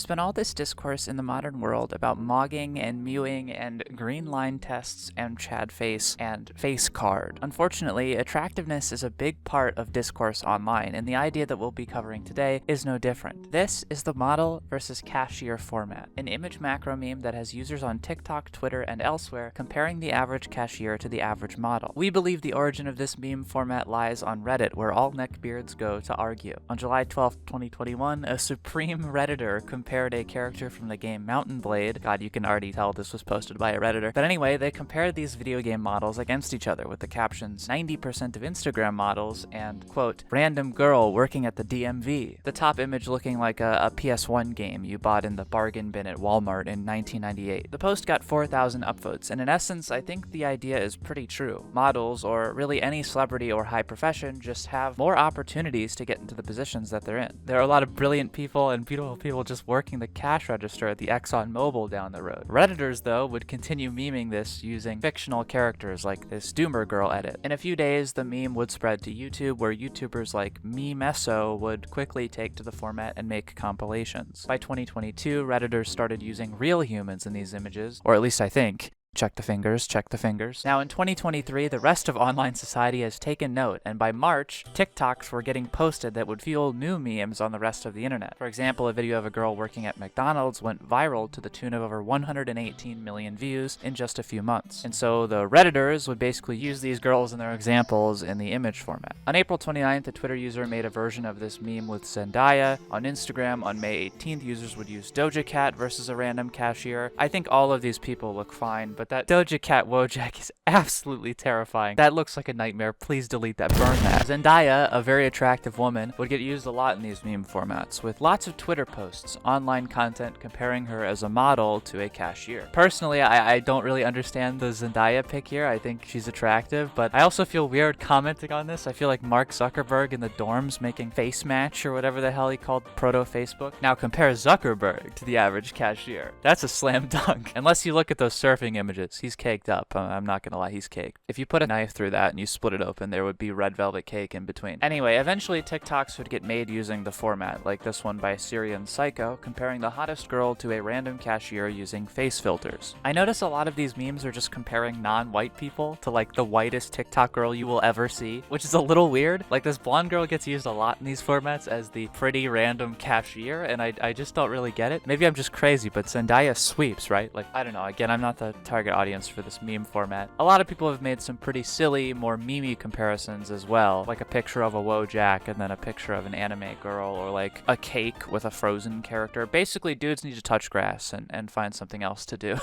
been all this discourse in the modern world about mogging and mewing and green line tests and Chad face and face card. Unfortunately, attractiveness is a big part of discourse online, and the idea that we'll be covering today is no different. This is the model versus cashier format, an image macro meme that has users on TikTok, Twitter, and elsewhere comparing the average cashier to the average model. We believe the origin of this meme format lies on Reddit, where all neckbeards go to argue. On July 12, 2021, a supreme Redditor compared a character from the game Mountain Blade. God, you can already tell this was posted by a Redditor. But anyway, they compared these video game models against each other with the captions 90% of Instagram models and, quote, random girl working at the DMV. The top image looking like a PS1 game you bought in the bargain bin at Walmart in 1998. The post got 4,000 upvotes, and in essence, I think the idea is pretty true. Models, or really any celebrity or high profession, just have more opportunities to get into the positions that they're in. There are a lot of brilliant people and beautiful people just working the cash register at the Exxon Mobil down the road. Redditors, though, would continue memeing this using fictional characters like this Doomer Girl edit. In a few days, the meme would spread to YouTube, where YouTubers like Memesso would quickly take to the format and make compilations. By 2022, Redditors started using real humans in these images, or at least I think. Check the fingers, check the fingers. Now in 2023, the rest of online society has taken note, and by March, TikToks were getting posted that would fuel new memes on the rest of the internet. For example, a video of a girl working at McDonald's went viral to the tune of over 118 million views in just a few months. And so the Redditors would basically use these girls in their examples in the image format. On April 29th, a Twitter user made a version of this meme with Zendaya. On Instagram, on May 18th, users would use Doja Cat versus a random cashier. I think all of these people look fine, but that Doja Cat Wojak is absolutely terrifying. That looks like a nightmare. Please delete that. Burn that. Zendaya, a very attractive woman, would get used a lot in these meme formats, with lots of Twitter posts, online content comparing her as a model to a cashier. Personally, I don't really understand the Zendaya pick here. I think she's attractive, but I also feel weird commenting on this. I feel like Mark Zuckerberg in the dorms making Face Match or whatever the hell he called proto-Facebook. Now compare Zuckerberg to the average cashier. That's a slam dunk. Unless you look at those surfing images. He's caked up. I'm not gonna lie, he's caked. If you put a knife through that and you split it open, there would be red velvet cake in between. Anyway, eventually TikToks would get made using the format, like this one by Syrian Psycho, comparing the hottest girl to a random cashier using face filters. I notice a lot of these memes are just comparing non-white people to like the whitest TikTok girl you will ever see, which is a little weird. Like this blonde girl gets used a lot in these formats as the pretty random cashier, and I just don't really get it. Maybe I'm just crazy, but Zendaya sweeps, right? Like, I don't know. Again, I'm not the target audience for this meme format. A lot of people have made some pretty silly, more memey comparisons as well, like a picture of a Wojak and then a picture of an anime girl, or like a cake with a Frozen character. Basically, dudes need to touch grass and find something else to do.